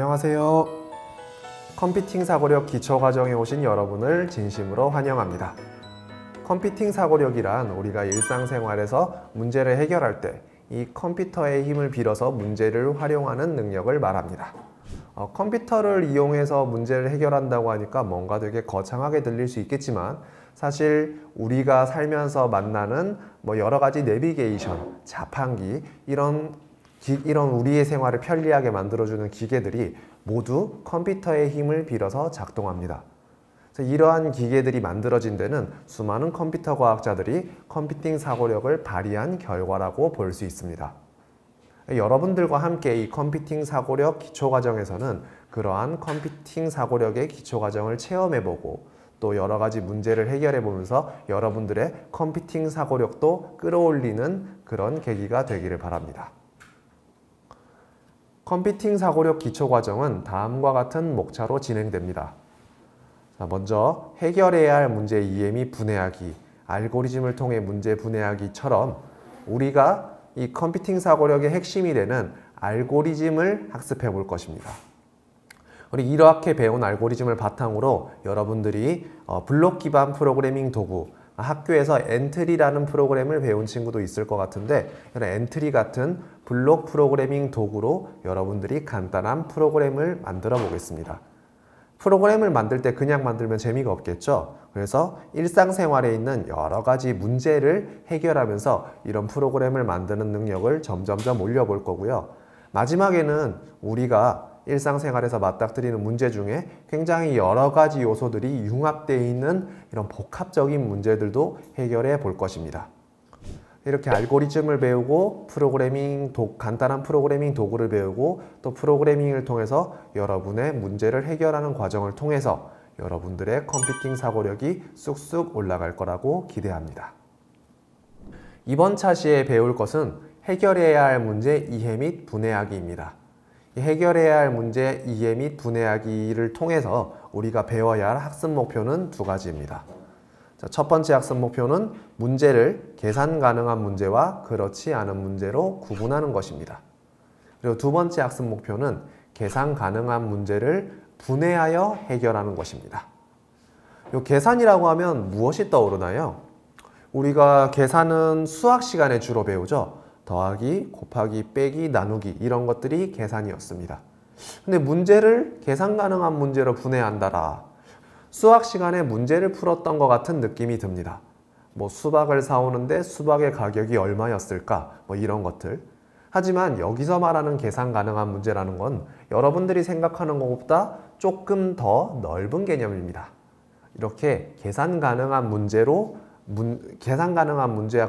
안녕하세요. 컴퓨팅 사고력 기초과정에 오신 여러분을 진심으로 환영합니다. 컴퓨팅 사고력이란 우리가 일상생활에서 문제를 해결할 때 이 컴퓨터의 힘을 빌어서 문제를 활용하는 능력을 말합니다. 컴퓨터를 이용해서 문제를 해결한다고 하니까 뭔가 되게 거창하게 들릴 수 있겠지만 사실 우리가 살면서 만나는 여러 가지 내비게이션, 자판기 이런 우리의 생활을 편리하게 만들어주는 기계들이 모두 컴퓨터의 힘을 빌어서 작동합니다. 그래서 이러한 기계들이 만들어진 데는 수많은 컴퓨터 과학자들이 컴퓨팅 사고력을 발휘한 결과라고 볼 수 있습니다. 여러분들과 함께 이 컴퓨팅 사고력 기초과정에서는 그러한 컴퓨팅 사고력의 기초과정을 체험해보고 또 여러 가지 문제를 해결해보면서 여러분들의 컴퓨팅 사고력도 끌어올리는 그런 계기가 되기를 바랍니다. 컴퓨팅 사고력 기초과정은 다음과 같은 목차로 진행됩니다. 먼저 해결해야 할 문제 이해 및 분해하기, 알고리즘을 통해 문제 분해하기처럼 우리가 이 컴퓨팅 사고력의 핵심이 되는 알고리즘을 학습해 볼 것입니다. 우리 이렇게 배운 알고리즘을 바탕으로 여러분들이 블록 기반 프로그래밍 도구, 학교에서 엔트리라는 프로그램을 배운 친구도 있을 것 같은데 이런 엔트리 같은 블록 프로그래밍 도구로 여러분들이 간단한 프로그램을 만들어 보겠습니다. 프로그램을 만들 때 그냥 만들면 재미가 없겠죠. 그래서 일상생활에 있는 여러 가지 문제를 해결하면서 이런 프로그램을 만드는 능력을 점점점 올려볼 거고요. 마지막에는 우리가 일상생활에서 맞닥뜨리는 문제 중에 굉장히 여러 가지 요소들이 융합되어 있는 이런 복합적인 문제들도 해결해 볼 것입니다. 이렇게 알고리즘을 배우고 간단한 프로그래밍 도구를 배우고 또 프로그래밍을 통해서 여러분의 문제를 해결하는 과정을 통해서 여러분들의 컴퓨팅 사고력이 쑥쑥 올라갈 거라고 기대합니다. 이번 차시에 배울 것은 해결해야 할 문제 이해 및 분해하기입니다. 해결해야 할 문제 이해 및 분해하기를 통해서 우리가 배워야 할 학습 목표는 두 가지입니다. 첫 번째 학습 목표는 문제를 계산 가능한 문제와 그렇지 않은 문제로 구분하는 것입니다. 그리고 두 번째 학습 목표는 계산 가능한 문제를 분해하여 해결하는 것입니다. 이 계산이라고 하면 무엇이 떠오르나요? 우리가 계산은 수학 시간에 주로 배우죠. 더하기, 곱하기, 빼기, 나누기 이런 것들이 계산이었습니다. 근데 문제를 계산 가능한 문제로 분해한다라. 수학 시간에 문제를 풀었던 것 같은 느낌이 듭니다. 수박을 사오는데 수박의 가격이 얼마였을까? 이런 것들. 하지만 여기서 말하는 계산 가능한 문제라는 건 여러분들이 생각하는 것보다 조금 더 넓은 개념입니다. 이렇게 계산 가능한 문제와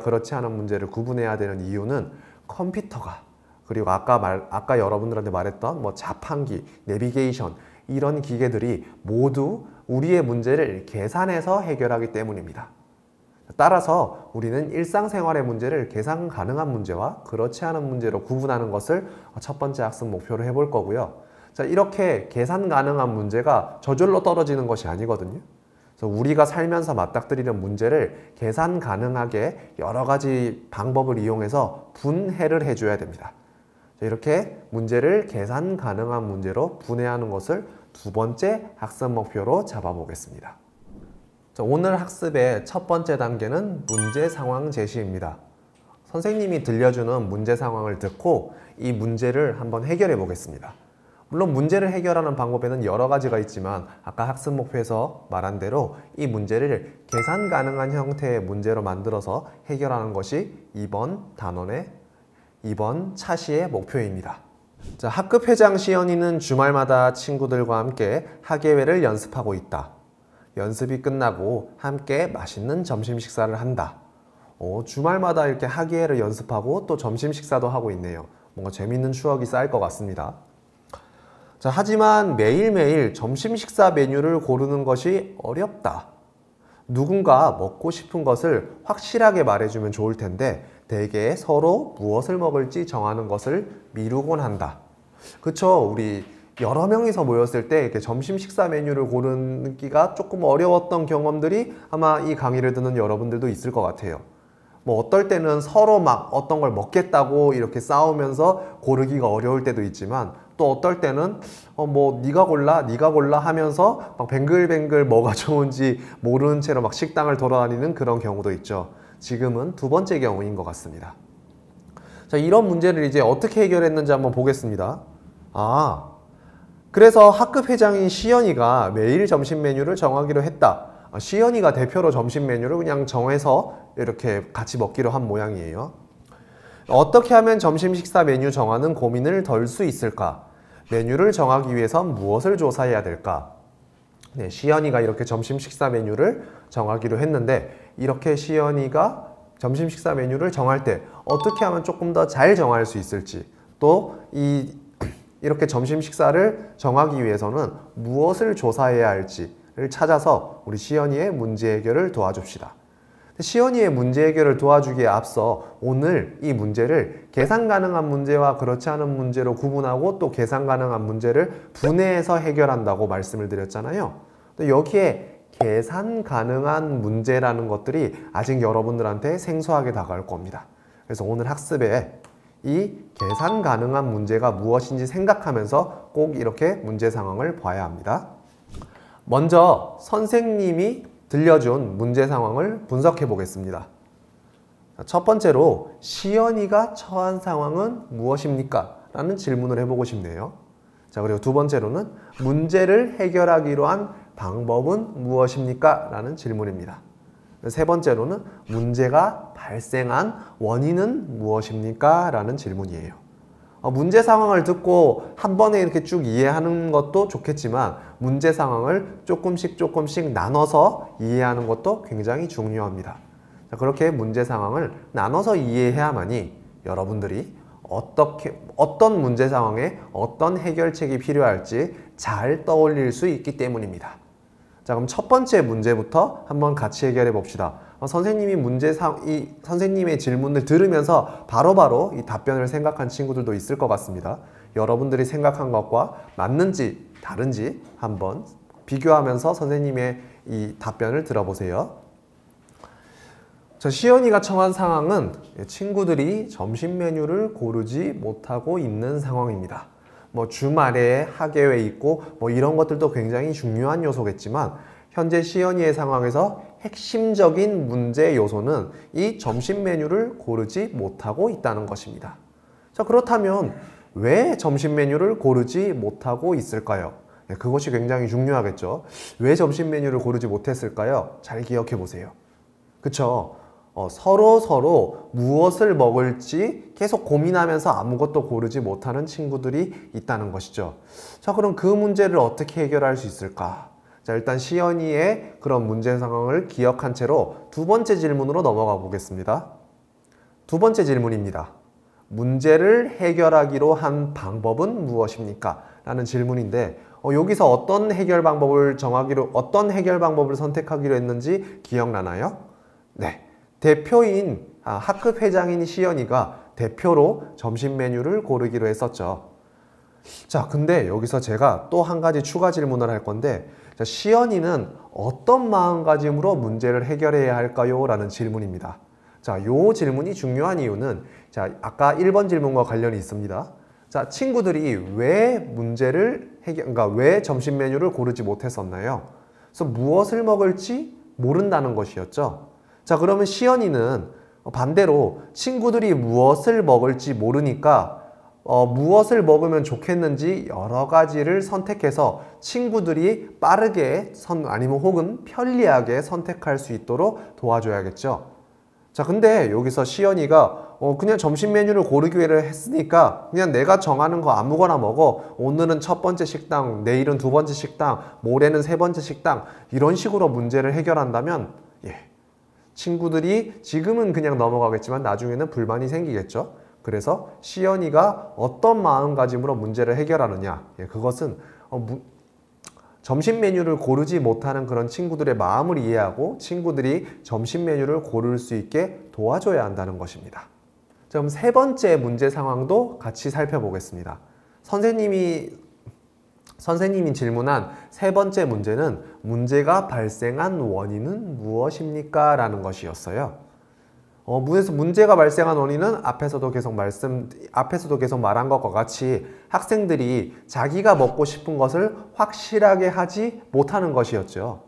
그렇지 않은 문제를 구분해야 되는 이유는 컴퓨터가 그리고 아까 여러분들한테 말했던 자판기, 내비게이션 이런 기계들이 모두 우리의 문제를 계산해서 해결하기 때문입니다. 따라서 우리는 일상생활의 문제를 계산 가능한 문제와 그렇지 않은 문제로 구분하는 것을 첫 번째 학습 목표로 해볼 거고요. 자, 이렇게 계산 가능한 문제가 저절로 떨어지는 것이 아니거든요. 그래서 우리가 살면서 맞닥뜨리는 문제를 계산 가능하게 여러 가지 방법을 이용해서 분해를 해줘야 됩니다. 이렇게 문제를 계산 가능한 문제로 분해하는 것을 두 번째 학습 목표로 잡아보겠습니다. 오늘 학습의 첫 번째 단계는 문제 상황 제시입니다. 선생님이 들려주는 문제 상황을 듣고 이 문제를 한번 해결해 보겠습니다. 물론 문제를 해결하는 방법에는 여러 가지가 있지만 아까 학습 목표에서 말한 대로 이 문제를 계산 가능한 형태의 문제로 만들어서 해결하는 것이 이번 차시의 목표입니다. 자, 학급 회장 시연이는 주말마다 친구들과 함께 학예회를 연습하고 있다. 연습이 끝나고 함께 맛있는 점심 식사를 한다. 주말마다 이렇게 학예회를 연습하고 또 점심 식사도 하고 있네요. 뭔가 재밌는 추억이 쌓일 것 같습니다. 자, 하지만 매일매일 점심 식사 메뉴를 고르는 것이 어렵다. 누군가 먹고 싶은 것을 확실하게 말해주면 좋을 텐데 대개 서로 무엇을 먹을지 정하는 것을 미루곤 한다. 그쵸? 우리 여러 명이서 모였을 때 이렇게 점심 식사 메뉴를 고르기가 조금 어려웠던 경험들이 아마 이 강의를 듣는 여러분들도 있을 것 같아요. 어떨 때는 서로 막 어떤 걸 먹겠다고 이렇게 싸우면서 고르기가 어려울 때도 있지만 또 어떨 때는 뭐 네가 골라 하면서 막 뱅글뱅글 뭐가 좋은지 모르는 채로 막 식당을 돌아다니는 그런 경우도 있죠. 지금은 두 번째 경우인 것 같습니다. 자, 이런 문제를 이제 어떻게 해결했는지 한번 보겠습니다. 그래서 학급 회장인 시연이가 매일 점심 메뉴를 정하기로 했다. 시연이가 대표로 점심 메뉴를 그냥 정해서 이렇게 같이 먹기로 한 모양이에요. 어떻게 하면 점심 식사 메뉴 정하는 고민을 덜 수 있을까? 메뉴를 정하기 위해선 무엇을 조사해야 될까? 네, 시연이가 이렇게 점심 식사 메뉴를 정하기로 했는데 이렇게 시연이가 점심 식사 메뉴를 정할 때 어떻게 하면 조금 더 잘 정할 수 있을지, 또 이렇게 점심 식사를 정하기 위해서는 무엇을 조사해야 할지를 찾아서 우리 시연이의 문제 해결을 도와줍시다. 시연이의 문제 해결을 도와주기에 앞서 오늘 이 문제를 계산 가능한 문제와 그렇지 않은 문제로 구분하고 또 계산 가능한 문제를 분해해서 해결한다고 말씀을 드렸잖아요. 또 여기에 계산 가능한 문제라는 것들이 아직 여러분들한테 생소하게 다가올 겁니다. 그래서 오늘 학습에 이 계산 가능한 문제가 무엇인지 생각하면서 꼭 이렇게 문제 상황을 봐야 합니다. 먼저 선생님이 들려준 문제 상황을 분석해 보겠습니다. 첫 번째로 시연이가 처한 상황은 무엇입니까? 라는 질문을 해보고 싶네요. 자, 그리고 두 번째로는 문제를 해결하기로 한 방법은 무엇입니까? 라는 질문입니다. 세 번째로는 문제가 발생한 원인은 무엇입니까? 라는 질문이에요. 문제 상황을 듣고 한 번에 이렇게 쭉 이해하는 것도 좋겠지만 문제 상황을 조금씩 나눠서 이해하는 것도 굉장히 중요합니다. 자, 그렇게 문제 상황을 나눠서 이해해야만이 여러분들이 어떤 문제 상황에 어떤 해결책이 필요할지 잘 떠올릴 수 있기 때문입니다. 자, 그럼 첫 번째 문제부터 한번 같이 해결해 봅시다. 선생님의 질문을 들으면서 바로바로 이 답변을 생각한 친구들도 있을 것 같습니다. 여러분들이 생각한 것과 맞는지 다른지 한번 비교하면서 선생님의 이 답변을 들어보세요. 시연이가 처한 상황은 친구들이 점심 메뉴를 고르지 못하고 있는 상황입니다. 뭐 주말에 학예회 있고 뭐 이런 것들도 굉장히 중요한 요소겠지만 현재 시연이의 상황에서 핵심적인 문제 요소는 이 점심 메뉴를 고르지 못하고 있다는 것입니다. 자, 그렇다면 왜 점심 메뉴를 고르지 못하고 있을까요? 네, 그것이 굉장히 중요하겠죠. 왜 점심 메뉴를 고르지 못했을까요? 잘 기억해 보세요. 그쵸? 서로 무엇을 먹을지 계속 고민하면서 아무것도 고르지 못하는 친구들이 있다는 것이죠. 자, 그럼 그 문제를 어떻게 해결할 수 있을까? 자, 일단 시연이의 그런 문제 상황을 기억한 채로 두 번째 질문으로 넘어가 보겠습니다. 두 번째 질문입니다. 문제를 해결하기로 한 방법은 무엇입니까? 라는 질문인데 여기서 어떤 해결 방법을 선택하기로 했는지 기억나나요? 네. 대표인 학급 회장인 시연이가 대표로 점심 메뉴를 고르기로 했었죠. 자, 근데 여기서 제가 또 한 가지 추가 질문을 할 건데 시연이는 어떤 마음가짐으로 문제를 해결해야 할까요? 라는 질문입니다. 자, 요 질문이 중요한 이유는 아까 1번 질문과 관련이 있습니다. 자, 친구들이 왜 왜 점심 메뉴를 고르지 못했었나요? 그래서 무엇을 먹을지 모른다는 것이었죠. 자, 그러면 시연이는 반대로 친구들이 무엇을 먹을지 모르니까 무엇을 먹으면 좋겠는지 여러 가지를 선택해서 친구들이 빠르게 아니면 혹은 편리하게 선택할 수 있도록 도와줘야겠죠. 자, 근데 여기서 시연이가 그냥 점심 메뉴를 고르기로 했으니까 그냥 내가 정하는 거 아무거나 먹어. 오늘은 첫 번째 식당, 내일은 두 번째 식당, 모레는 세 번째 식당, 이런 식으로 문제를 해결한다면 친구들이 지금은 그냥 넘어가겠지만 나중에는 불만이 생기겠죠. 그래서 시연이가 어떤 마음가짐으로 문제를 해결하느냐, 그것은 점심 메뉴를 고르지 못하는 그런 친구들의 마음을 이해하고 친구들이 점심 메뉴를 고를 수 있게 도와줘야 한다는 것입니다. 자, 그럼 세 번째 문제 상황도 같이 살펴보겠습니다. 선생님이 질문한 세 번째 문제는 문제가 발생한 원인은 무엇입니까? 라는 것이었어요. 문제가 발생한 원인은 앞에서도 계속 말한 것과 같이 학생들이 자기가 먹고 싶은 것을 확실하게 하지 못하는 것이었죠.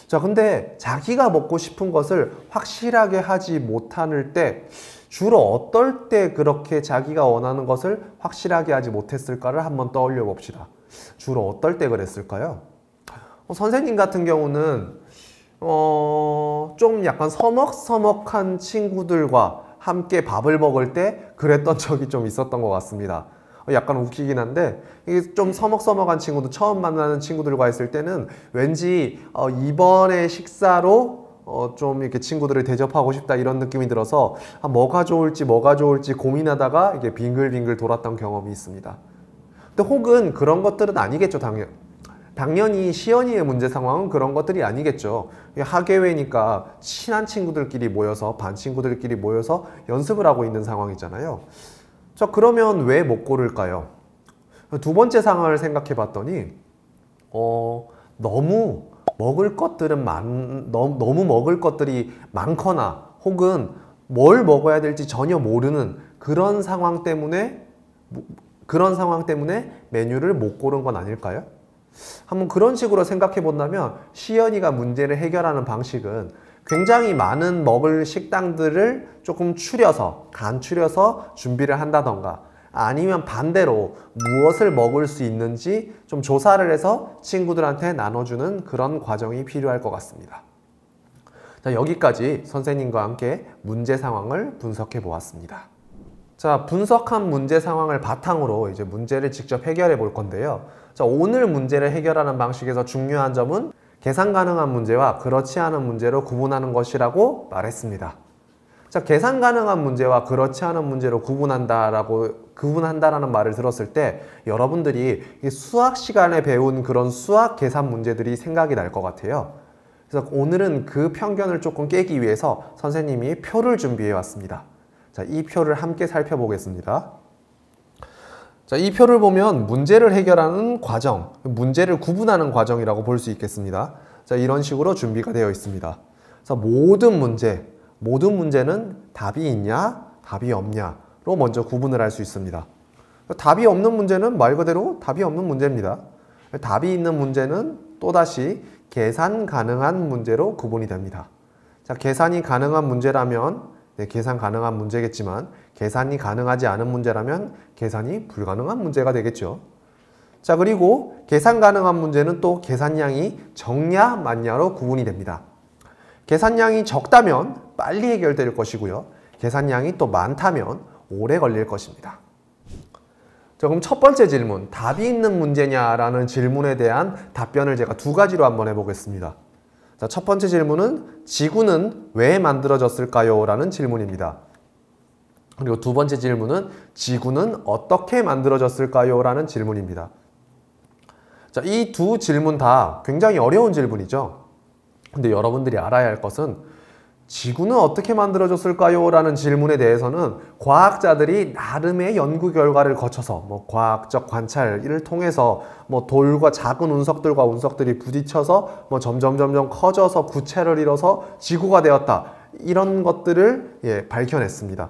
자, 근데 자기가 먹고 싶은 것을 확실하게 하지 못할 때 주로 어떨 때 그렇게 자기가 원하는 것을 확실하게 하지 못했을까를 한번 떠올려 봅시다. 주로 어떨 때 그랬을까요? 선생님 같은 경우는 좀 약간 서먹서먹한 친구들과 함께 밥을 먹을 때 그랬던 적이 좀 있었던 것 같습니다. 약간 웃기긴 한데, 이게 좀 서먹서먹한 친구들, 처음 만나는 친구들과 있을 때는 왠지 이번에 식사로 좀 이렇게 친구들을 대접하고 싶다 이런 느낌이 들어서 뭐가 좋을지 고민하다가 이게 빙글빙글 돌았던 경험이 있습니다. 근데 혹은 그런 것들은 아니겠죠, 당연히 시연이의 문제 상황은 그런 것들이 아니겠죠. 학예회니까 친한 친구들끼리 모여서, 반 친구들끼리 모여서 연습을 하고 있는 상황이잖아요. 자, 그러면 왜 못 고를까요? 두 번째 상황을 생각해 봤더니 너무 먹을 것들이 많거나 혹은 뭘 먹어야 될지 전혀 모르는 그런 상황 때문에 메뉴를 못 고른 건 아닐까요? 한번 그런 식으로 생각해 본다면 시연이가 문제를 해결하는 방식은 굉장히 많은 먹을 식당들을 조금 간추려서 준비를 한다던가, 아니면 반대로 무엇을 먹을 수 있는지 좀 조사를 해서 친구들한테 나눠주는 그런 과정이 필요할 것 같습니다. 자, 여기까지 선생님과 함께 문제 상황을 분석해 보았습니다. 자, 분석한 문제 상황을 바탕으로 이제 문제를 직접 해결해 볼 건데요. 자, 오늘 문제를 해결하는 방식에서 중요한 점은 계산 가능한 문제와 그렇지 않은 문제로 구분하는 것이라고 말했습니다. 자, 계산 가능한 문제와 그렇지 않은 문제로 구분한다라는 말을 들었을 때 여러분들이 수학 시간에 배운 그런 수학 계산 문제들이 생각이 날 것 같아요. 그래서 오늘은 그 편견을 조금 깨기 위해서 선생님이 표를 준비해 왔습니다. 자, 이 표를 함께 살펴보겠습니다. 자, 이 표를 보면 문제를 해결하는 과정, 문제를 구분하는 과정이라고 볼 수 있겠습니다. 자, 이런 식으로 준비가 되어 있습니다. 그래서 모든 문제는 답이 있냐, 답이 없냐로 먼저 구분을 할 수 있습니다. 답이 없는 문제는 말 그대로 답이 없는 문제입니다. 답이 있는 문제는 또다시 계산 가능한 문제로 구분이 됩니다. 자, 계산이 가능한 문제라면 계산 가능한 문제겠지만 계산이 가능하지 않은 문제라면 계산이 불가능한 문제가 되겠죠. 자, 그리고 계산 가능한 문제는 또 계산량이 적냐 많냐로 구분이 됩니다. 계산량이 적다면 빨리 해결될 것이고요. 계산량이 또 많다면 오래 걸릴 것입니다. 자, 그럼 첫 번째 질문, 답이 있는 문제냐라는 질문에 대한 답변을 제가 두 가지로 한번 해보겠습니다. 자, 첫 번째 질문은 지구는 왜 만들어졌을까요? 라는 질문입니다. 그리고 두 번째 질문은 지구는 어떻게 만들어졌을까요? 라는 질문입니다. 자, 이 두 질문 다 굉장히 어려운 질문이죠. 근데 여러분들이 알아야 할 것은 지구는 어떻게 만들어졌을까요? 라는 질문에 대해서는 과학자들이 나름의 연구 결과를 거쳐서 과학적 관찰을 통해서 돌과 작은 운석들이 부딪혀서 점점 커져서 구체를 이뤄서 지구가 되었다. 이런 것들을 밝혀냈습니다.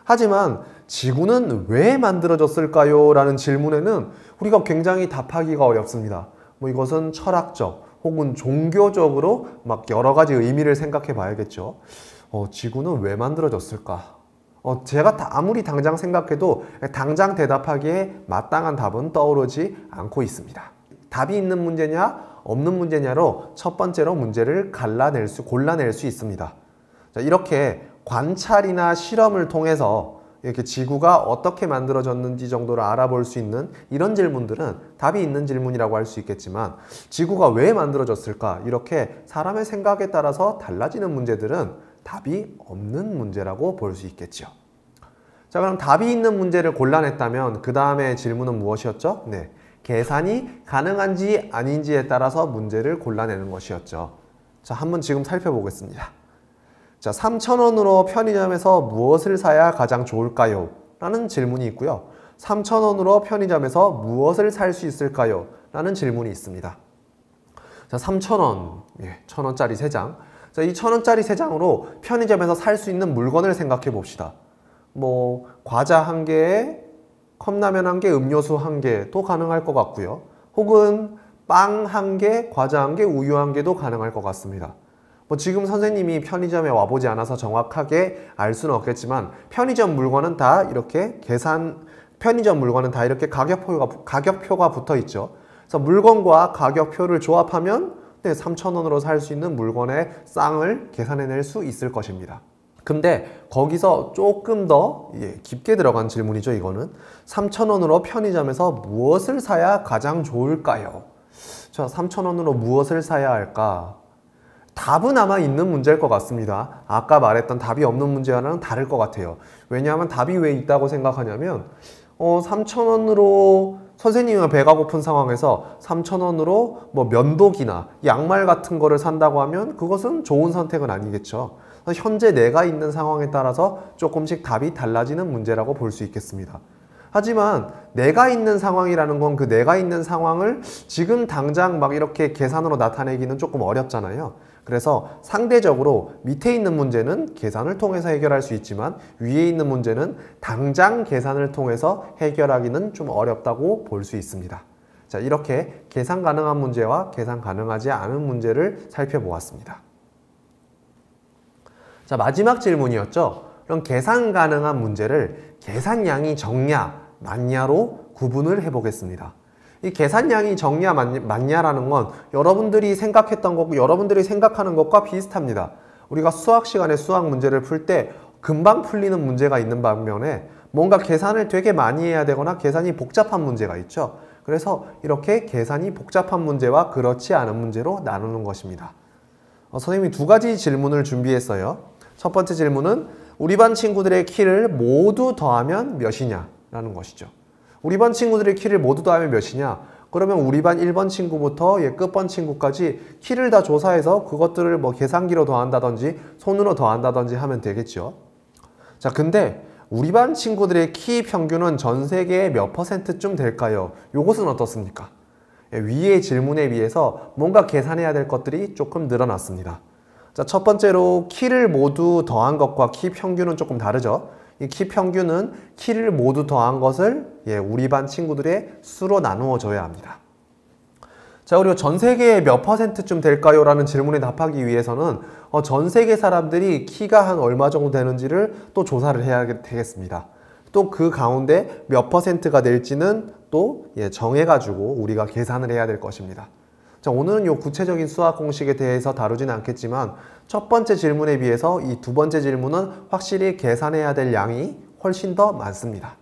하지만 지구는 왜 만들어졌을까요? 라는 질문에는 우리가 굉장히 답하기가 어렵습니다. 이것은 철학적 혹은 종교적으로 여러 가지 의미를 생각해 봐야겠죠. 지구는 왜 만들어졌을까? 제가 아무리 당장 생각해도 당장 대답하기에 마땅한 답은 떠오르지 않고 있습니다. 답이 있는 문제냐 없는 문제냐로 첫 번째로 문제를 골라낼 수 있습니다. 자, 이렇게 관찰이나 실험을 통해서 이렇게 지구가 어떻게 만들어졌는지 정도를 알아볼 수 있는 이런 질문들은 답이 있는 질문이라고 할 수 있겠지만, 지구가 왜 만들어졌을까? 이렇게 사람의 생각에 따라서 달라지는 문제들은 답이 없는 문제라고 볼 수 있겠죠. 자, 그럼 답이 있는 문제를 골라냈다면 그 다음에 질문은 무엇이었죠? 네, 계산이 가능한지 아닌지에 따라서 문제를 골라내는 것이었죠. 자, 한번 지금 살펴보겠습니다. 자, 3,000원으로 편의점에서 무엇을 사야 가장 좋을까요? 라는 질문이 있고요. 3,000원으로 편의점에서 무엇을 살 수 있을까요? 라는 질문이 있습니다. 자, 3,000원, 1,000원짜리 3장. 자, 이 1,000원짜리 3장으로 편의점에서 살 수 있는 물건을 생각해 봅시다. 뭐 과자 1개에 컵라면 1개, 음료수 1개도 가능할 것 같고요. 혹은 빵 1개, 과자 1개, 우유 1개도 가능할 것 같습니다. 뭐 지금 선생님이 편의점에 와보지 않아서 정확하게 알 수는 없겠지만 편의점 물건은 다 이렇게 가격표가 붙어 있죠. 그래서 물건과 가격표를 조합하면 3,000원으로 살 수 있는 물건의 쌍을 계산해낼 수 있을 것입니다. 근데 거기서 조금 더 깊게 들어간 질문이죠. 이거는 3,000원으로 편의점에서 무엇을 사야 가장 좋을까요? 자, 3,000원으로 무엇을 사야 할까? 답은 아마 있는 문제일 것 같습니다. 아까 말했던 답이 없는 문제와는 다를 것 같아요. 왜냐하면 답이 왜 있다고 생각하냐면 3,000원으로 선생님은 배가 고픈 상황에서 3,000원으로 뭐 면도기나 양말 같은 거를 산다고 하면 그것은 좋은 선택은 아니겠죠. 현재 내가 있는 상황에 따라서 조금씩 답이 달라지는 문제라고 볼 수 있겠습니다. 하지만 내가 있는 상황이라는 건 그 내가 있는 상황을 지금 당장 막 이렇게 계산으로 나타내기는 조금 어렵잖아요. 그래서 상대적으로 밑에 있는 문제는 계산을 통해서 해결할 수 있지만 위에 있는 문제는 당장 계산을 통해서 해결하기는 좀 어렵다고 볼 수 있습니다. 자, 이렇게 계산 가능한 문제와 계산 가능하지 않은 문제를 살펴보았습니다. 자, 마지막 질문이었죠. 그럼 계산 가능한 문제를 계산량이 적냐, 많냐로 구분을 해보겠습니다. 이 계산량이 적냐, 많냐라는 건 여러분들이 생각했던 거고 여러분들이 생각하는 것과 비슷합니다. 우리가 수학 시간에 수학 문제를 풀 때 금방 풀리는 문제가 있는 반면에 뭔가 계산을 되게 많이 해야 되거나 계산이 복잡한 문제가 있죠. 그래서 이렇게 계산이 복잡한 문제와 그렇지 않은 문제로 나누는 것입니다. 선생님이 2가지 질문을 준비했어요. 첫 번째 질문은 우리 반 친구들의 키를 모두 더하면 몇이냐 라는 것이죠. 우리 반 친구들의 키를 모두 더하면 몇이냐? 그러면 우리 반 1번 친구부터 끝번 친구까지 키를 다 조사해서 그것들을 뭐 계산기로 더한다든지 손으로 더한다든지 하면 되겠죠. 자, 근데 우리 반 친구들의 키 평균은 전 세계의 몇 %쯤 될까요? 요것은 어떻습니까? 위의 질문에 비해서 뭔가 계산해야 될 것들이 조금 늘어났습니다. 자, 첫 번째로 키를 모두 더한 것과 키 평균은 조금 다르죠. 이 키 평균은 키를 모두 더한 것을 우리 반 친구들의 수로 나누어 줘야 합니다. 자, 그리고 전 세계의 몇 %쯤 될까요? 라는 질문에 답하기 위해서는 전 세계 사람들이 키가 한 얼마 정도 되는지를 또 조사를 해야 되겠습니다. 또 그 가운데 몇 %가 될지는 또 정해가지고 우리가 계산을 해야 될 것입니다. 자, 오늘은 요 구체적인 수학 공식에 대해서 다루지는 않겠지만 첫 번째 질문에 비해서 이 2번째 질문은 확실히 계산해야 될 양이 훨씬 더 많습니다.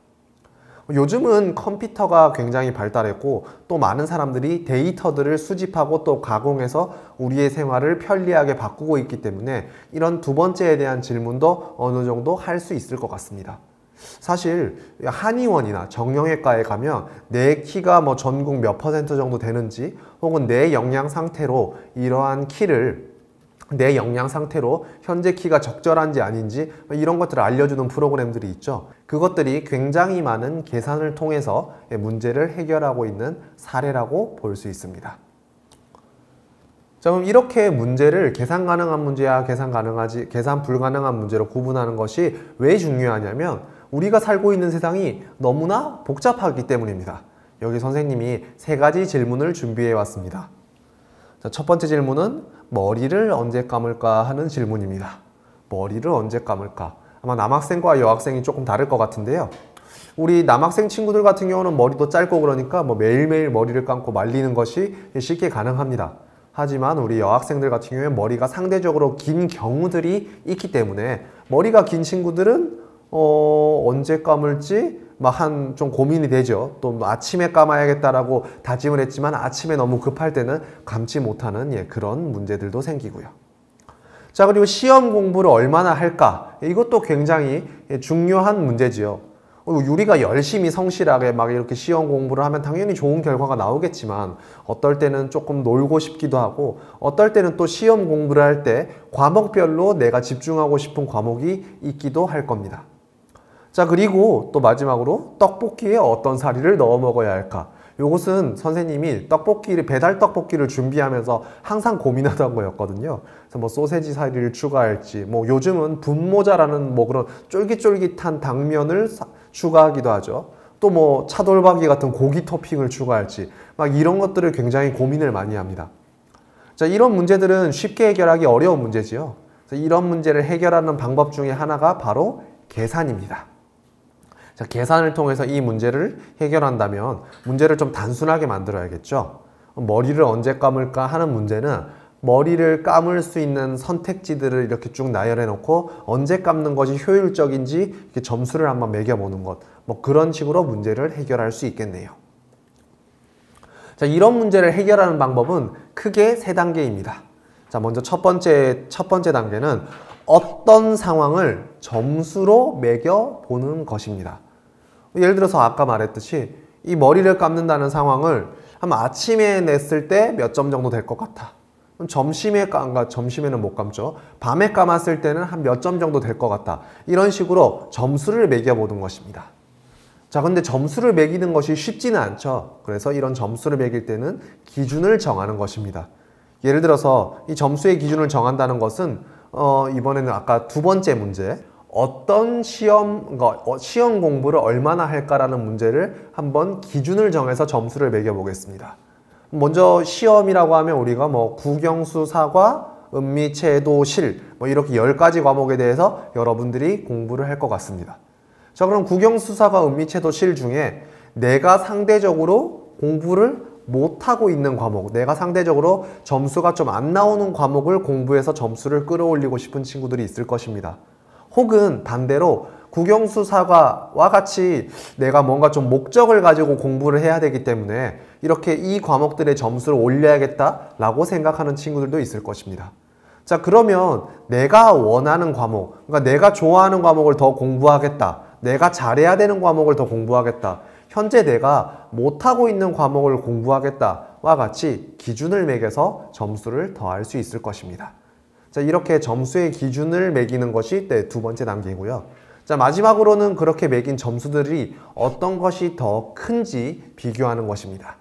요즘은 컴퓨터가 굉장히 발달했고 또 많은 사람들이 데이터들을 수집하고 또 가공해서 우리의 생활을 편리하게 바꾸고 있기 때문에 이런 2번째에 대한 질문도 어느 정도 할 수 있을 것 같습니다. 사실 한의원이나 정형외과에 가면 내 키가 뭐 전국 몇 % 정도 되는지 혹은 내 영양 상태로 이러한 키를 내 영양 상태로 현재 키가 적절한지 아닌지 이런 것들을 알려주는 프로그램들이 있죠. 그것들이 굉장히 많은 계산을 통해서 문제를 해결하고 있는 사례라고 볼 수 있습니다. 자, 그럼 이렇게 문제를 계산 가능한 문제와 계산 불가능한 문제로 구분하는 것이 왜 중요하냐면 우리가 살고 있는 세상이 너무나 복잡하기 때문입니다. 여기 선생님이 3가지 질문을 준비해 왔습니다. 자, 첫 번째 질문은 머리를 언제 감을까 하는 질문입니다. 머리를 언제 감을까? 아마 남학생과 여학생이 조금 다를 것 같은데요. 우리 남학생 친구들 같은 경우는 머리도 짧고 그러니까 뭐 매일매일 머리를 감고 말리는 것이 쉽게 가능합니다. 하지만 우리 여학생들 같은 경우에 머리가 상대적으로 긴 경우들이 있기 때문에 머리가 긴 친구들은 언제 감을지 좀 고민이 되죠. 또 아침에 감아야겠다라고 다짐을 했지만 아침에 너무 급할 때는 감지 못하는 그런 문제들도 생기고요. 자, 그리고 시험 공부를 얼마나 할까? 이것도 굉장히 중요한 문제지요. 우리가 열심히 성실하게 막 이렇게 시험 공부를 하면 당연히 좋은 결과가 나오겠지만 어떨 때는 조금 놀고 싶기도 하고 어떨 때는 또 시험 공부를 할 때 과목별로 내가 집중하고 싶은 과목이 있기도 할 겁니다. 자, 그리고 또 마지막으로 떡볶이에 어떤 사리를 넣어 먹어야 할까? 요것은 선생님이 배달 떡볶이를 준비하면서 항상 고민하던 거였거든요. 그래서 뭐 소세지 사리를 추가할지, 뭐 요즘은 분모자라는 뭐 그런 쫄깃쫄깃한 당면을 추가하기도 하죠. 또 뭐 차돌박이 같은 고기 토핑을 추가할지, 막 이런 것들을 굉장히 고민을 많이 합니다. 자, 이런 문제들은 쉽게 해결하기 어려운 문제지요. 그래서 이런 문제를 해결하는 방법 중에 하나가 바로 계산입니다. 자, 계산을 통해서 이 문제를 해결한다면 문제를 좀 단순하게 만들어야겠죠. 머리를 언제 감을까 하는 문제는 머리를 감을 수 있는 선택지들을 이렇게 쭉 나열해 놓고 언제 감는 것이 효율적인지 이렇게 점수를 한번 매겨보는 것, 뭐 그런 식으로 문제를 해결할 수 있겠네요. 자, 이런 문제를 해결하는 방법은 크게 세 단계입니다. 자, 먼저 첫 번째 단계는 어떤 상황을 점수로 매겨보는 것입니다. 예를 들어서 아까 말했듯이 이 머리를 감는다는 상황을 한번 아침에 냈을 때 몇 점 정도 될 것 같아. 점심에는 못 감죠. 밤에 감았을 때는 한 몇 점 정도 될 것 같다. 이런 식으로 점수를 매겨보는 것입니다. 자, 근데 점수를 매기는 것이 쉽지는 않죠. 그래서 이런 점수를 매길 때는 기준을 정하는 것입니다. 예를 들어서 이 점수의 기준을 정한다는 것은 이번에는 아까 두 번째 문제, 어떤 시험 공부를 얼마나 할까라는 문제를 한번 기준을 정해서 점수를 매겨보겠습니다. 먼저 시험이라고 하면 우리가 뭐 국영수, 사과, 음미, 채도, 실 뭐 이렇게 10가지 과목에 대해서 여러분들이 공부를 할 것 같습니다. 자, 그럼 국영수, 사과, 음미, 채도, 실 중에 내가 상대적으로 공부를 못하고 있는 과목, 내가 상대적으로 점수가 좀 안 나오는 과목을 공부해서 점수를 끌어올리고 싶은 친구들이 있을 것입니다. 혹은 반대로 국영수, 사과와 같이 내가 뭔가 좀 목적을 가지고 공부를 해야 되기 때문에 이렇게 이 과목들의 점수를 올려야겠다라고 생각하는 친구들도 있을 것입니다. 자, 그러면 내가 원하는 과목, 그러니까 내가 좋아하는 과목을 더 공부하겠다, 내가 잘해야 되는 과목을 더 공부하겠다, 현재 내가 못하고 있는 과목을 공부하겠다와 같이 기준을 매겨서 점수를 더할 수 있을 것입니다. 자, 이렇게 점수의 기준을 매기는 것이 두 번째 단계이고요. 자, 마지막으로는 그렇게 매긴 점수들이 어떤 것이 더 큰지 비교하는 것입니다.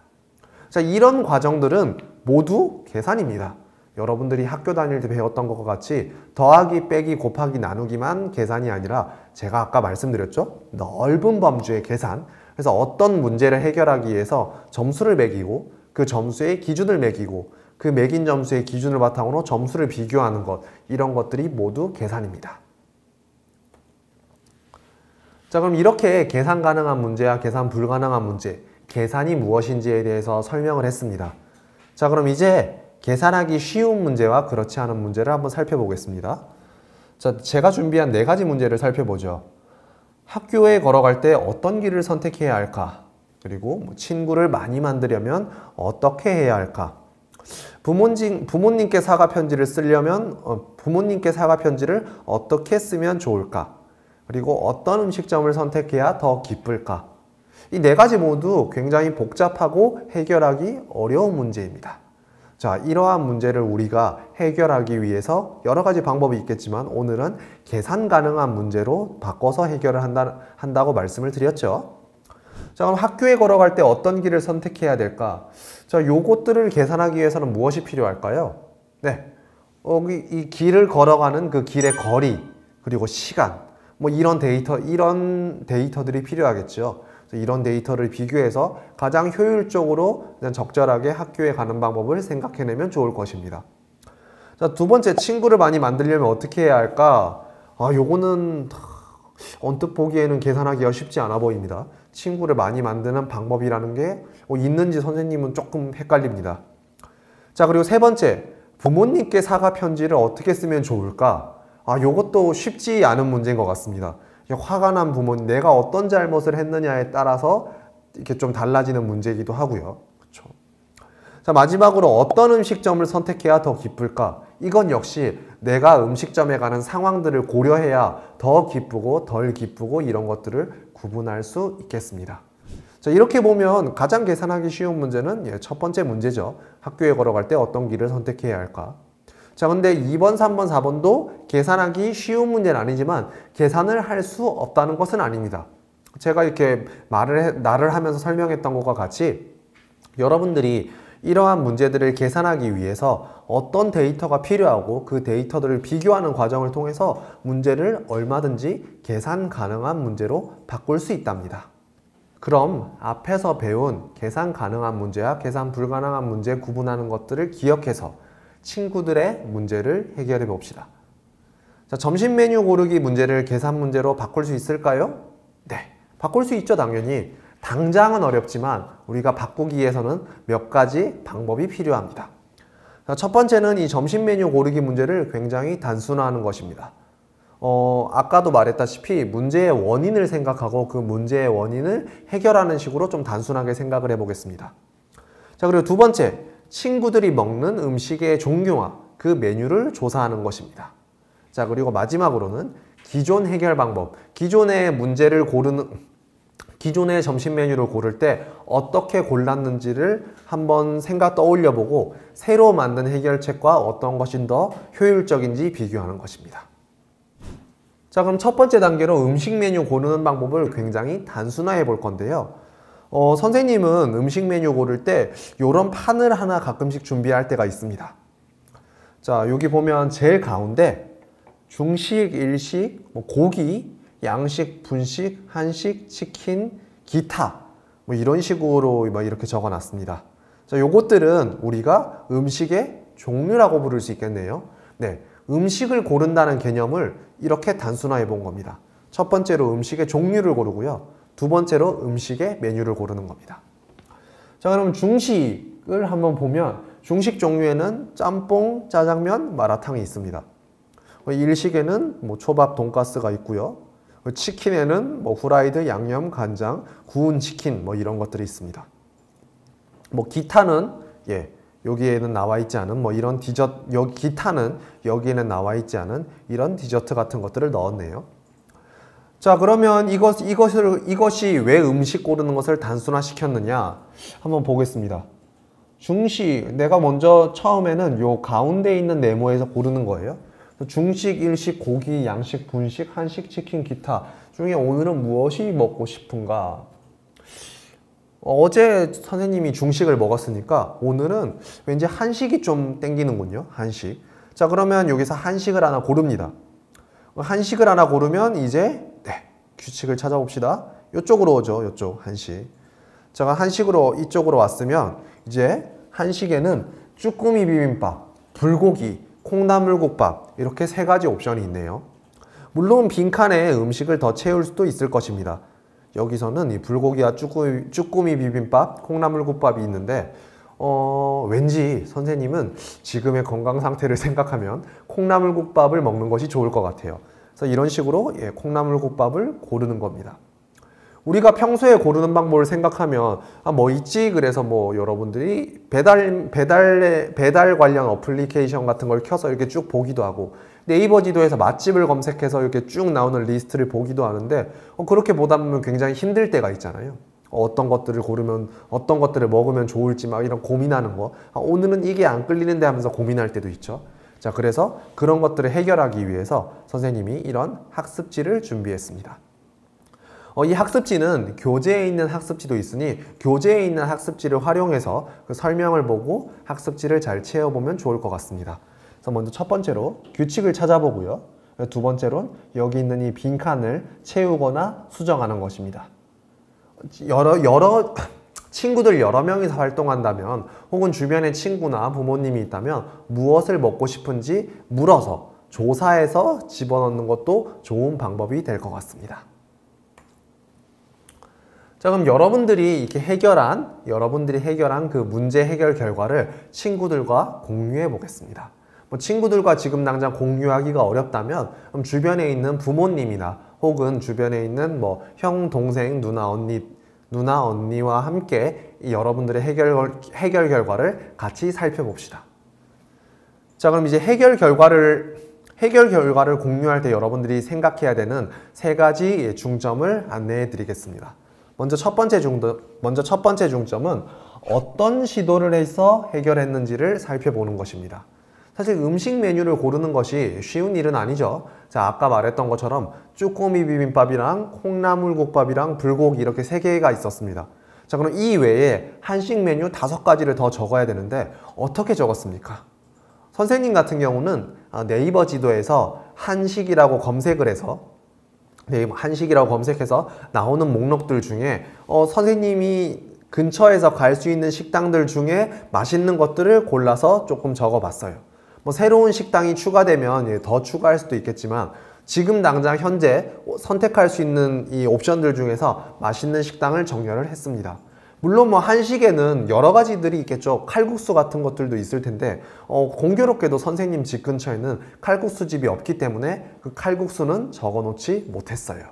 자, 이런 과정들은 모두 계산입니다. 여러분들이 학교 다닐 때 배웠던 것과 같이 더하기, 빼기, 곱하기, 나누기만 계산이 아니라 제가 아까 말씀드렸죠? 넓은 범주의 계산. 그래서 어떤 문제를 해결하기 위해서 점수를 매기고 그 점수의 기준을 매기고 그 매긴 점수의 기준을 바탕으로 점수를 비교하는 것, 이런 것들이 모두 계산입니다. 자, 그럼 이렇게 계산 가능한 문제와 계산 불가능한 문제, 계산이 무엇인지에 대해서 설명을 했습니다. 자, 그럼 이제 계산하기 쉬운 문제와 그렇지 않은 문제를 한번 살펴보겠습니다. 자, 제가 준비한 4가지 문제를 살펴보죠. 학교에 걸어갈 때 어떤 길을 선택해야 할까? 그리고 친구를 많이 만들려면 어떻게 해야 할까? 부모님께 사과 편지를 쓰려면 부모님께 사과 편지를 어떻게 쓰면 좋을까? 그리고 어떤 음식점을 선택해야 더 기쁠까? 이 4가지 모두 굉장히 복잡하고 해결하기 어려운 문제입니다. 자, 이러한 문제를 우리가 해결하기 위해서 여러 가지 방법이 있겠지만 오늘은 계산 가능한 문제로 바꿔서 해결을 한다고 말씀을 드렸죠. 자, 그럼 학교에 걸어갈 때 어떤 길을 선택해야 될까? 자, 요것들을 계산하기 위해서는 무엇이 필요할까요? 네, 이 길을 걸어가는 그 길의 거리, 그리고 시간, 뭐 이런 데이터들이 필요하겠죠. 이런 데이터를 비교해서 가장 효율적으로 적절하게 학교에 가는 방법을 생각해내면 좋을 것입니다. 자, 두 번째, 친구를 많이 만들려면 어떻게 해야 할까? 요거는 언뜻 보기에는 계산하기가 쉽지 않아 보입니다. 친구를 많이 만드는 방법이라는 게 있는지 선생님은 조금 헷갈립니다. 자, 그리고 세 번째, 부모님께 사과 편지를 어떻게 쓰면 좋을까? 요것도 쉽지 않은 문제인 것 같습니다. 화가 난 부모님, 내가 어떤 잘못을 했느냐에 따라서 이렇게 좀 달라지는 문제이기도 하고요. 그렇죠? 자, 마지막으로 어떤 음식점을 선택해야 더 기쁠까? 이건 역시 내가 음식점에 가는 상황들을 고려해야 더 기쁘고 덜 기쁘고 이런 것들을 구분할 수 있겠습니다. 자, 이렇게 보면 가장 계산하기 쉬운 문제는 첫 번째 문제죠. 학교에 걸어갈 때 어떤 길을 선택해야 할까? 자, 근데 2번, 3번, 4번도 계산하기 쉬운 문제는 아니지만 계산을 할 수 없다는 것은 아닙니다. 제가 이렇게 나를 하면서 설명했던 것과 같이 여러분들이 이러한 문제들을 계산하기 위해서 어떤 데이터가 필요하고 그 데이터들을 비교하는 과정을 통해서 문제를 얼마든지 계산 가능한 문제로 바꿀 수 있답니다. 그럼 앞에서 배운 계산 가능한 문제와 계산 불가능한 문제 구분하는 것들을 기억해서 친구들의 문제를 해결해 봅시다. 자, 점심 메뉴 고르기 문제를 계산 문제로 바꿀 수 있을까요? 네, 바꿀 수 있죠, 당연히. 당장은 어렵지만 우리가 바꾸기 위해서는 몇 가지 방법이 필요합니다. 자, 첫 번째는 이 점심 메뉴 고르기 문제를 굉장히 단순화하는 것입니다. 아까도 말했다시피 문제의 원인을 생각하고 그 문제의 원인을 해결하는 식으로 좀 단순하게 생각을 해보겠습니다. 자, 그리고 두 번째, 친구들이 먹는 음식의 종류와 그 메뉴를 조사하는 것입니다. 자, 그리고 마지막으로는 기존 해결 방법, 기존의 점심 메뉴를 고를 때 어떻게 골랐는지를 한번 떠올려 보고 새로 만든 해결책과 어떤 것이 더 효율적인지 비교하는 것입니다. 자, 그럼 첫 번째 단계로 음식 메뉴 고르는 방법을 굉장히 단순화해 볼 건데요. 선생님은 음식 메뉴 고를 때 이런 판을 하나 가끔씩 준비할 때가 있습니다. 자, 여기 보면 제일 가운데 중식, 일식, 고기, 양식, 분식, 한식, 치킨, 기타 이런 식으로 이렇게 적어 놨습니다. 자, 요것들은 우리가 음식의 종류라고 부를 수 있겠네요. 네, 음식을 고른다는 개념을 이렇게 단순화해 본 겁니다. 첫 번째로 음식의 종류를 고르고요. 두 번째로 음식의 메뉴를 고르는 겁니다. 자, 그럼 중식을 한번 보면 중식 종류에는 짬뽕, 짜장면, 마라탕이 있습니다. 일식에는 초밥, 돈가스가 있고요. 치킨에는 후라이드, 양념, 간장, 구운 치킨 이런 것들이 있습니다. 기타는 여기에는 나와 있지 않은 이런 디저트, 기타는 여기에는 나와 있지 않은 이런 디저트 같은 것들을 넣었네요. 자, 그러면 이것이 왜 음식 고르는 것을 단순화시켰느냐 한번 보겠습니다. 중식, 내가 먼저 처음에는 요 가운데 있는 네모에서 고르는 거예요. 중식, 일식, 고기, 양식, 분식, 한식, 치킨, 기타 중에 오늘은 무엇이 먹고 싶은가? 어제 선생님이 중식을 먹었으니까 오늘은 왠지 한식이 좀 땡기는군요. 한식. 자, 그러면 여기서 한식을 하나 고릅니다. 한식을 하나 고르면 이제 규칙을 찾아봅시다. 이쪽으로 오죠. 이쪽 한식. 제가 한식으로 이쪽으로 왔으면 이제 한식에는 쭈꾸미 비빔밥, 불고기, 콩나물국밥 이렇게 세 가지 옵션이 있네요. 물론 빈칸에 음식을 더 채울 수도 있을 것입니다. 여기서는 이 불고기와 쭈꾸미 비빔밥, 콩나물국밥이 있는데 왠지 선생님은 지금의 건강 상태를 생각하면 콩나물국밥을 먹는 것이 좋을 것 같아요. 그래서 이런 식으로 콩나물국밥을 고르는 겁니다. 우리가 평소에 고르는 방법을 생각하면 뭐 있지? 그래서 여러분들이 배달 관련 어플리케이션 같은 걸 켜서 이렇게 쭉 보기도 하고 네이버 지도에서 맛집을 검색해서 이렇게 쭉 나오는 리스트를 보기도 하는데 그렇게 보다 보면 굉장히 힘들 때가 있잖아요. 어떤 것들을 고르면 어떤 것들을 먹으면 좋을지 이런 고민하는 거. 오늘은 이게 안 끌리는데 하면서 고민할 때도 있죠. 자, 그래서 그런 것들을 해결하기 위해서 선생님이 이런 학습지를 준비했습니다. 이 학습지는 교재에 있는 학습지도 있으니 교재에 있는 학습지를 활용해서 그 설명을 보고 학습지를 잘 채워보면 좋을 것 같습니다. 그래서 먼저 첫 번째로 규칙을 찾아보고요. 두 번째로는 여기 있는 이 빈칸을 채우거나 수정하는 것입니다. 친구들 여러 명이서 활동한다면 혹은 주변에 친구나 부모님이 있다면 무엇을 먹고 싶은지 물어서 조사해서 집어넣는 것도 좋은 방법이 될 것 같습니다. 자, 그럼 여러분들이 해결한 그 문제 해결 결과를 친구들과 공유해 보겠습니다. 친구들과 지금 당장 공유하기가 어렵다면 그럼 주변에 있는 부모님이나 혹은 주변에 있는 형, 동생, 누나, 언니와 함께 여러분들의 해결 결과를 같이 살펴봅시다. 자, 그럼 이제 해결 결과를 공유할 때 여러분들이 생각해야 되는 세 가지 중점을 안내해 드리겠습니다. 먼저 첫 번째 중점은 어떤 시도를 해서 해결했는지를 살펴보는 것입니다. 사실 음식 메뉴를 고르는 것이 쉬운 일은 아니죠. 자, 아까 말했던 것처럼 쭈꾸미 비빔밥이랑 콩나물국밥이랑 불고기 이렇게 세 개가 있었습니다. 자, 자, 그럼 이 외에 한식 메뉴 5가지를 더 적어야 되는데 어떻게 적었습니까? 선생님 같은 경우는 네이버 지도에서 한식이라고 검색을 해서 한식이라고 검색해서 나오는 목록들 중에 선생님이 근처에서 갈 수 있는 식당들 중에 맛있는 것들을 골라서 조금 적어봤어요. 뭐 새로운 식당이 추가되면 더 추가할 수도 있겠지만 지금 당장 현재 선택할 수 있는 이 옵션들 중에서 맛있는 식당을 정렬을 했습니다. 물론 뭐 한식에는 여러 가지들이 있겠죠. 칼국수 같은 것들도 있을 텐데 공교롭게도 선생님 집 근처에는 칼국수 집이 없기 때문에 그 칼국수는 적어 놓지 못했어요.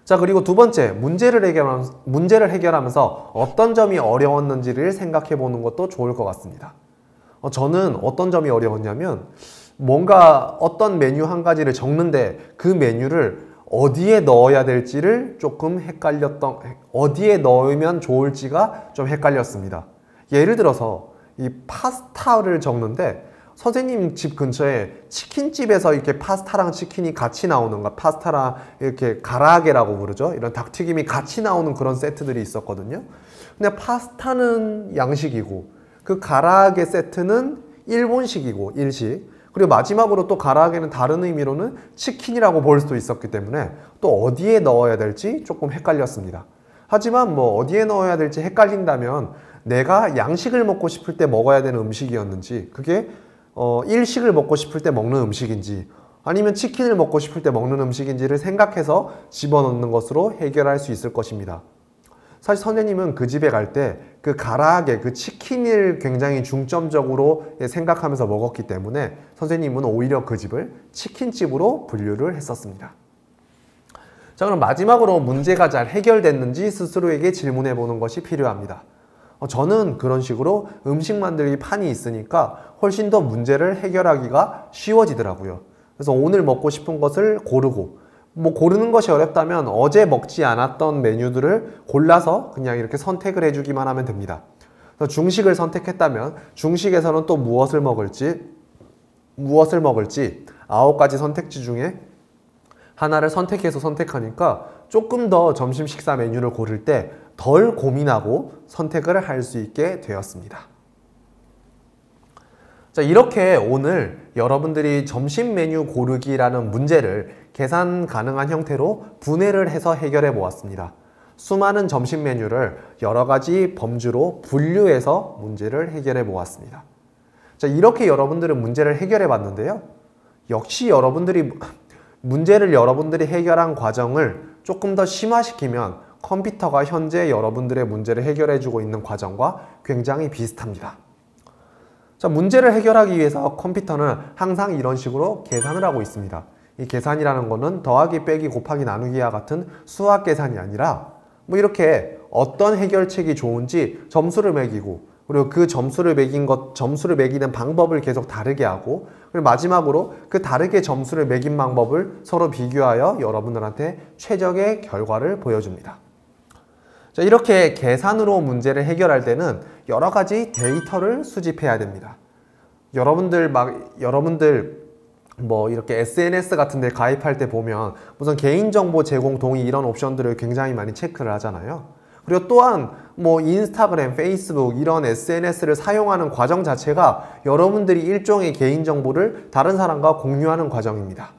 자, 그리고 두 번째, 문제를 해결하면서 어떤 점이 어려웠는지를 생각해 보는 것도 좋을 것 같습니다. 저는 어떤 점이 어려웠냐면 뭔가 어떤 메뉴 한 가지를 적는데 그 메뉴를 어디에 넣어야 될지를 조금 어디에 넣으면 좋을지가 좀 헷갈렸습니다. 예를 들어서 이 파스타를 적는데 선생님 집 근처에 치킨집에서 이렇게 파스타랑 치킨이 같이 나오는 거, 파스타랑 이렇게 가라아게라고 부르죠. 이런 닭튀김이 같이 나오는 그런 세트들이 있었거든요. 근데 파스타는 양식이고 그 가라아게 세트는 일본식이고 일식, 그리고 마지막으로 또 가라아게는 다른 의미로는 치킨이라고 볼 수도 있었기 때문에 또 어디에 넣어야 될지 조금 헷갈렸습니다. 하지만 뭐 어디에 넣어야 될지 헷갈린다면 내가 양식을 먹고 싶을 때 먹어야 되는 음식이었는지, 그게 일식을 먹고 싶을 때 먹는 음식인지 아니면 치킨을 먹고 싶을 때 먹는 음식인지를 생각해서 집어넣는 것으로 해결할 수 있을 것입니다. 사실 선생님은 그 집에 갈 때 그 가라아게, 그 치킨을 굉장히 중점적으로 생각하면서 먹었기 때문에 선생님은 오히려 그 집을 치킨집으로 분류를 했었습니다. 자, 그럼 마지막으로 문제가 잘 해결됐는지 스스로에게 질문해 보는 것이 필요합니다. 저는 그런 식으로 음식 만들기 판이 있으니까 훨씬 더 문제를 해결하기가 쉬워지더라고요. 그래서 오늘 먹고 싶은 것을 고르고, 뭐 고르는 것이 어렵다면 어제 먹지 않았던 메뉴들을 골라서 그냥 이렇게 선택을 해주기만 하면 됩니다. 그래서 중식을 선택했다면 중식에서는 또 무엇을 먹을지 9가지 선택지 중에 하나를 선택해서 선택하니까 조금 더 점심 식사 메뉴를 고를 때 덜 고민하고 선택을 할 수 있게 되었습니다. 자, 이렇게 오늘 여러분들이 점심 메뉴 고르기라는 문제를 계산 가능한 형태로 분해를 해서 해결해 보았습니다. 수많은 점심 메뉴를 여러 가지 범주로 분류해서 문제를 해결해 보았습니다. 자, 이렇게 여러분들은 문제를 해결해 봤는데요. 역시 여러분들이 해결한 과정을 조금 더 심화시키면 컴퓨터가 현재 여러분들의 문제를 해결해 주고 있는 과정과 굉장히 비슷합니다. 자, 문제를 해결하기 위해서 컴퓨터는 항상 이런 식으로 계산을 하고 있습니다. 이 계산이라는 거는 더하기, 빼기, 곱하기, 나누기와 같은 수학 계산이 아니라 뭐 이렇게 어떤 해결책이 좋은지 점수를 매기고, 그리고 그 점수를 매기는 방법을 계속 다르게 하고, 그리고 마지막으로 그 다르게 점수를 매긴 방법을 서로 비교하여 여러분들한테 최적의 결과를 보여줍니다. 자, 이렇게 계산으로 문제를 해결할 때는 여러 가지 데이터를 수집해야 됩니다. 여러분들 뭐 이렇게 SNS 같은 데 가입할 때 보면 무슨 개인정보 제공 동의 이런 옵션들을 굉장히 많이 체크를 하잖아요. 그리고 또한 뭐 인스타그램, 페이스북 이런 SNS를 사용하는 과정 자체가 여러분들이 일종의 개인정보를 다른 사람과 공유하는 과정입니다.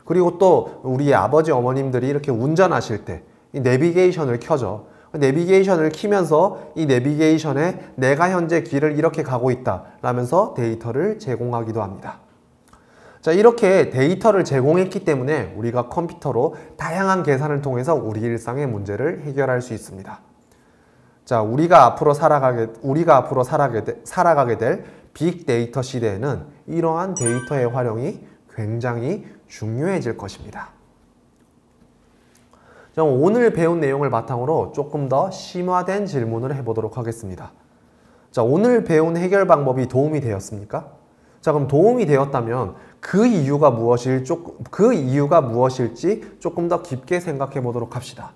그리고 또 우리 아버지 어머님들이 이렇게 운전하실 때 이 내비게이션을 켜죠. 내비게이션을 키면서 이 내비게이션에 내가 현재 길을 이렇게 가고 있다 라면서 데이터를 제공하기도 합니다. 자, 이렇게 데이터를 제공했기 때문에 우리가 컴퓨터로 다양한 계산을 통해서 우리 일상의 문제를 해결할 수 있습니다. 자, 우리가 앞으로 살아가게 될 빅데이터 시대에는 이러한 데이터의 활용이 굉장히 중요해질 것입니다. 자, 오늘 배운 내용을 바탕으로 조금 더 심화된 질문을 해보도록 하겠습니다. 자, 오늘 배운 해결 방법이 도움이 되었습니까? 자, 그럼 도움이 되었다면 그 이유가 무엇일지 조금 더 깊게 생각해 보도록 합시다.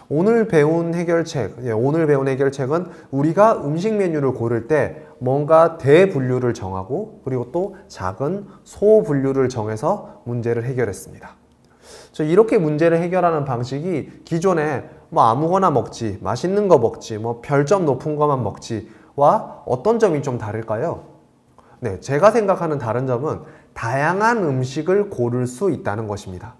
오늘 배운 해결책은 우리가 음식 메뉴를 고를 때 뭔가 대분류를 정하고, 그리고 또 작은 소분류를 정해서 문제를 해결했습니다. 이렇게 문제를 해결하는 방식이 기존에 뭐 아무거나 먹지, 맛있는 거 먹지, 뭐 별점 높은 거만 먹지와 어떤 점이 좀 다를까요? 네, 제가 생각하는 다른 점은 다양한 음식을 고를 수 있다는 것입니다.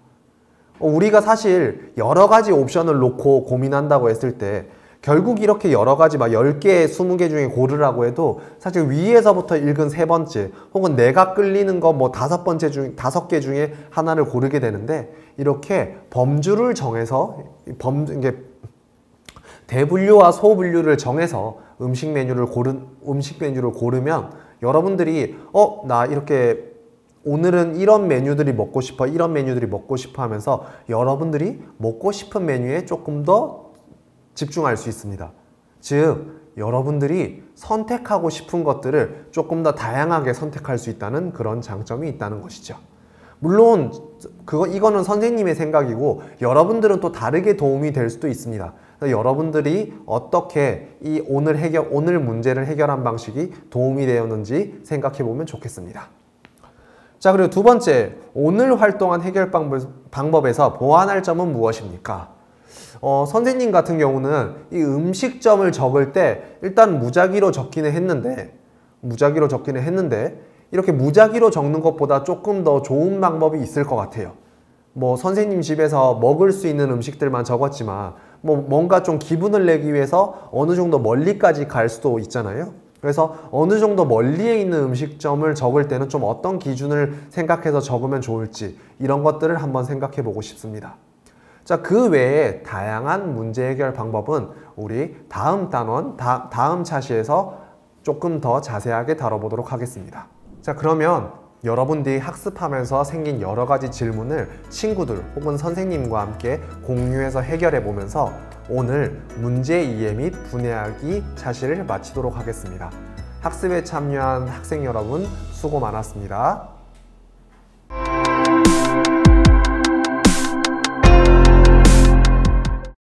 우리가 사실 여러 가지 옵션을 놓고 고민한다고 했을 때 결국 이렇게 여러 가지 막 10개, 20개 중에 고르라고 해도 사실 위에서부터 읽은 세 번째 혹은 내가 끌리는 거 뭐 5번째 중 5개 중에 하나를 고르게 되는데 이렇게 범주를 정해서 이게 대분류와 소분류를 정해서 음식 메뉴를 고르면 여러분들이 나 이렇게 오늘은 이런 메뉴들이 먹고 싶어, 이런 메뉴들이 먹고 싶어 하면서 여러분들이 먹고 싶은 메뉴에 조금 더 집중할 수 있습니다. 즉, 여러분들이 선택하고 싶은 것들을 조금 더 다양하게 선택할 수 있다는 그런 장점이 있다는 것이죠. 물론 이거는 선생님의 생각이고 여러분들은 또 다르게 도움이 될 수도 있습니다. 여러분들이 어떻게 이 오늘 문제를 해결한 방식이 도움이 되었는지 생각해 보면 좋겠습니다. 자, 그리고 두 번째, 오늘 활동한 해결 방법에서 보완할 점은 무엇입니까? 선생님 같은 경우는 이 음식점을 적을 때 일단 무작위로 적기는 했는데 이렇게 무작위로 적는 것보다 조금 더 좋은 방법이 있을 것 같아요. 뭐 선생님 집에서 먹을 수 있는 음식들만 적었지만 뭔가 좀 기분을 내기 위해서 어느 정도 멀리까지 갈 수도 있잖아요. 그래서 어느 정도 멀리에 있는 음식점을 적을 때는 좀 어떤 기준을 생각해서 적으면 좋을지 이런 것들을 한번 생각해 보고 싶습니다. 자, 그 외에 다양한 문제 해결 방법은 우리 다음 단원, 다음 차시에서 조금 더 자세하게 다뤄보도록 하겠습니다. 자, 그러면 여러분들이 학습하면서 생긴 여러 가지 질문을 친구들 혹은 선생님과 함께 공유해서 해결해 보면서 오늘 문제 이해 및 분해하기 차시를 마치도록 하겠습니다. 학습에 참여한 학생 여러분 수고 많았습니다.